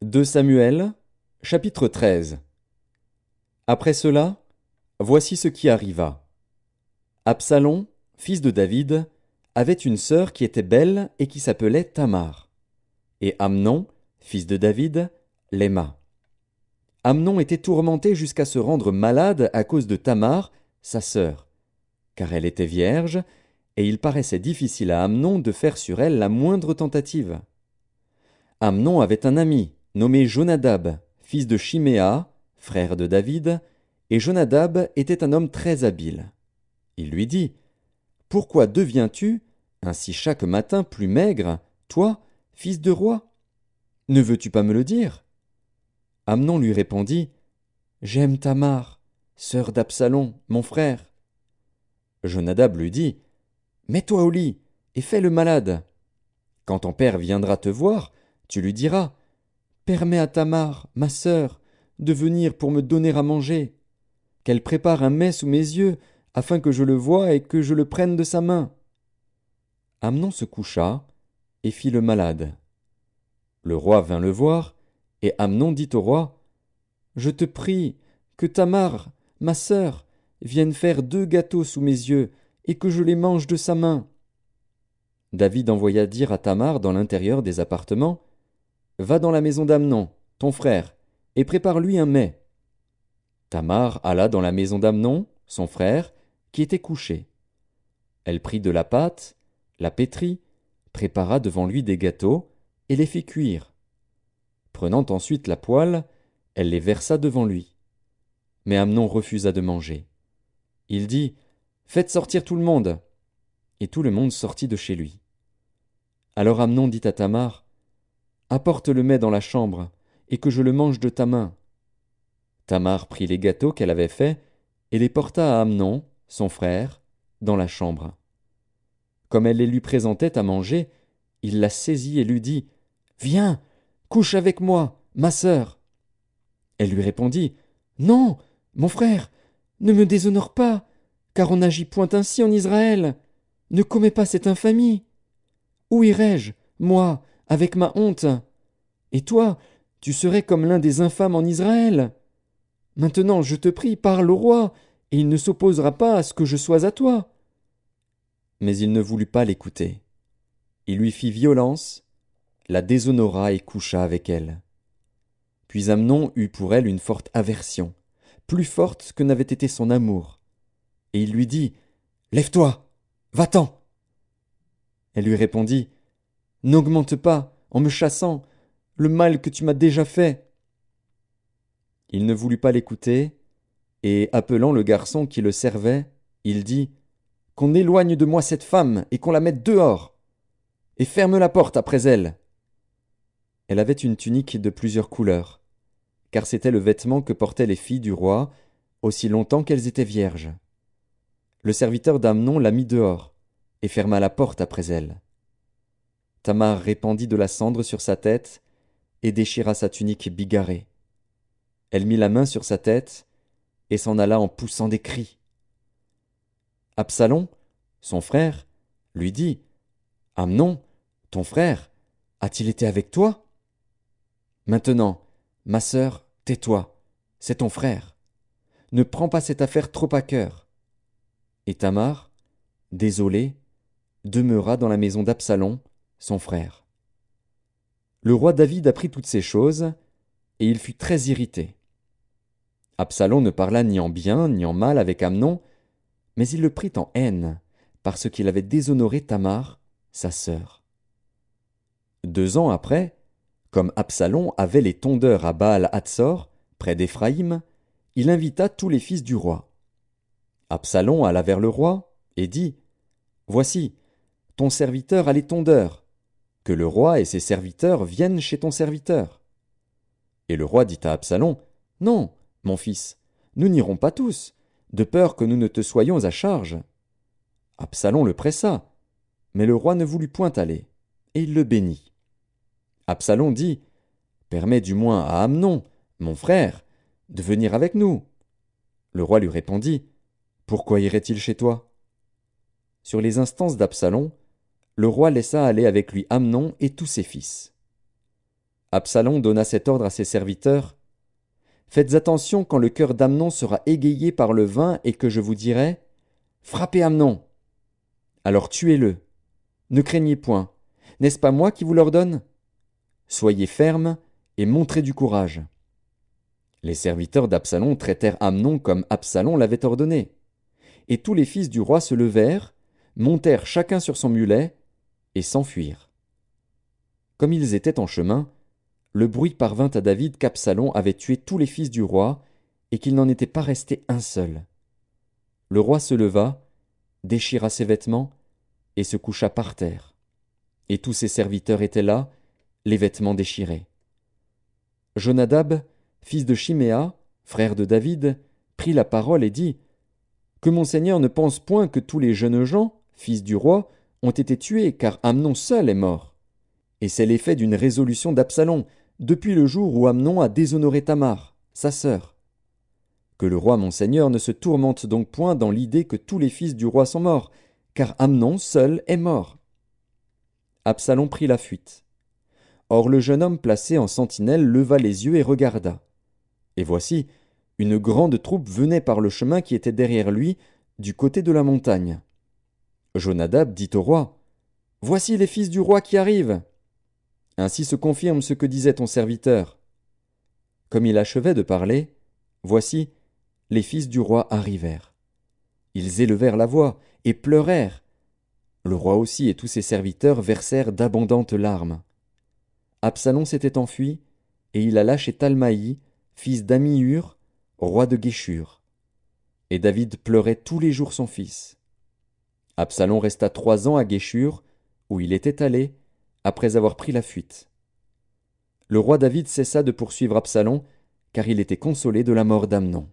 2 Samuel, chapitre 13. Après cela, voici ce qui arriva. Absalom, fils de David, avait une sœur qui était belle et qui s'appelait Tamar. Et Amnon, fils de David, l'aima. Amnon était tourmenté jusqu'à se rendre malade à cause de Tamar, sa sœur, car elle était vierge, et il paraissait difficile à Amnon de faire sur elle la moindre tentative. Amnon avait un ami, nommé Jonadab, fils de Chiméa, frère de David, et Jonadab était un homme très habile. Il lui dit, « Pourquoi deviens-tu, ainsi chaque matin plus maigre, toi, fils de roi? Ne veux-tu pas me le dire ?» Amnon lui répondit, « J'aime Tamar, sœur d'Absalom, mon frère. » Jonadab lui dit, « Mets-toi au lit et fais le malade. Quand ton père viendra te voir, tu lui diras, « Permets à Tamar, ma sœur, de venir pour me donner à manger, qu'elle prépare un mets sous mes yeux, afin que je le voie et que je le prenne de sa main. » Amnon se coucha et fit le malade. Le roi vint le voir, et Amnon dit au roi, « Je te prie que Tamar, ma sœur, vienne faire 2 gâteaux sous mes yeux, et que je les mange de sa main. » David envoya dire à Tamar dans l'intérieur des appartements, « Va dans la maison d'Amnon, ton frère, et prépare-lui un mets. » Tamar alla dans la maison d'Amnon, son frère, qui était couché. Elle prit de la pâte, la pétrit, prépara devant lui des gâteaux, et les fit cuire. Prenant ensuite la poêle, elle les versa devant lui. Mais Amnon refusa de manger. Il dit, « Faites sortir tout le monde. » Et tout le monde sortit de chez lui. Alors Amnon dit à Tamar, « Apporte le mets dans la chambre, et que je le mange de ta main. » Tamar prit les gâteaux qu'elle avait faits, et les porta à Amnon, son frère, dans la chambre. Comme elle les lui présentait à manger, il la saisit et lui dit, « Viens, couche avec moi, ma sœur. » Elle lui répondit, « Non, mon frère, ne me déshonore pas, car on n'agit point ainsi en Israël. Ne commets pas cette infamie. Où irai-je, moi, avec ma honte? Et toi, tu serais comme l'un des infâmes en Israël. Maintenant, je te prie, parle au roi, et il ne s'opposera pas à ce que je sois à toi. » Mais il ne voulut pas l'écouter. Il lui fit violence, la déshonora et coucha avec elle. Puis Amnon eut pour elle une forte aversion, plus forte que n'avait été son amour. Et il lui dit, « Lève-toi, va-t'en. » Elle lui répondit, « N'augmente pas, en me chassant, le mal que tu m'as déjà fait. » Il ne voulut pas l'écouter, et appelant le garçon qui le servait, il dit, « Qu'on éloigne de moi cette femme et qu'on la mette dehors, et ferme la porte après elle. » Elle avait une tunique de plusieurs couleurs, car c'était le vêtement que portaient les filles du roi, aussi longtemps qu'elles étaient vierges. Le serviteur d'Amnon la mit dehors, et ferma la porte après elle. Tamar répandit de la cendre sur sa tête, et déchira sa tunique bigarrée. Elle mit la main sur sa tête, et s'en alla en poussant des cris. Absalom, son frère, lui dit, « Amnon, ton frère, a-t-il été avec toi? Maintenant, ma sœur, tais-toi, c'est ton frère. Ne prends pas cette affaire trop à cœur. » Et Tamar, désolée, demeura dans la maison d'Absalom, son frère. Le roi David apprit toutes ces choses, et il fut très irrité. Absalom ne parla ni en bien ni en mal avec Amnon, mais il le prit en haine, parce qu'il avait déshonoré Tamar, sa sœur. 2 ans après, comme Absalom avait les tondeurs à Baal-Hatsor, près d'Éphraïm, il invita tous les fils du roi. Absalom alla vers le roi et dit, « Voici, ton serviteur a les tondeurs, que le roi et ses serviteurs viennent chez ton serviteur. » Et le roi dit à Absalom, « Non, mon fils, nous n'irons pas tous, de peur que nous ne te soyons à charge. » Absalom le pressa, mais le roi ne voulut point aller, et il le bénit. Absalom dit, « Permets du moins à Amnon, mon frère, de venir avec nous. » Le roi lui répondit, « Pourquoi irait-il chez toi? » Sur les instances d'Absalom, le roi laissa aller avec lui Amnon et tous ses fils. Absalom donna cet ordre à ses serviteurs. Faites attention quand le cœur d'Amnon sera égayé par le vin et que je vous dirai, frappez Amnon. Alors tuez-le. Ne craignez point. N'est-ce pas moi qui vous l'ordonne? Soyez fermes et montrez du courage. Les serviteurs d'Absalom traitèrent Amnon comme Absalom l'avait ordonné. Et tous les fils du roi se levèrent, montèrent chacun sur son mulet, et s'enfuirent. Comme ils étaient en chemin, le bruit parvint à David qu'Absalom avait tué tous les fils du roi, et qu'il n'en était pas resté un seul. Le roi se leva, déchira ses vêtements, et se coucha par terre. Et tous ses serviteurs étaient là, les vêtements déchirés. Jonadab, fils de Chiméa, frère de David, prit la parole et dit, « Que mon seigneur ne pense point que tous les jeunes gens, fils du roi, ont été tués, car Amnon seul est mort. Et c'est l'effet d'une résolution d'Absalom, depuis le jour où Amnon a déshonoré Tamar, sa sœur. Que le roi mon seigneur ne se tourmente donc point dans l'idée que tous les fils du roi sont morts, car Amnon seul est mort. » Absalom prit la fuite. Or le jeune homme placé en sentinelle leva les yeux et regarda. Et voici, une grande troupe venait par le chemin qui était derrière lui, du côté de la montagne. Jonadab dit au roi, « Voici les fils du roi qui arrivent. » Ainsi se confirme ce que disait ton serviteur. Comme il achevait de parler, voici, les fils du roi arrivèrent. Ils élevèrent la voix et pleurèrent. Le roi aussi et tous ses serviteurs versèrent d'abondantes larmes. Absalom s'était enfui, et il alla chez Talmaï, fils d'Ammihur, roi de Guéshur. Et David pleurait tous les jours son fils. Absalom resta 3 ans à Guéshur, où il était allé, après avoir pris la fuite. Le roi David cessa de poursuivre Absalom, car il était consolé de la mort d'Amnon.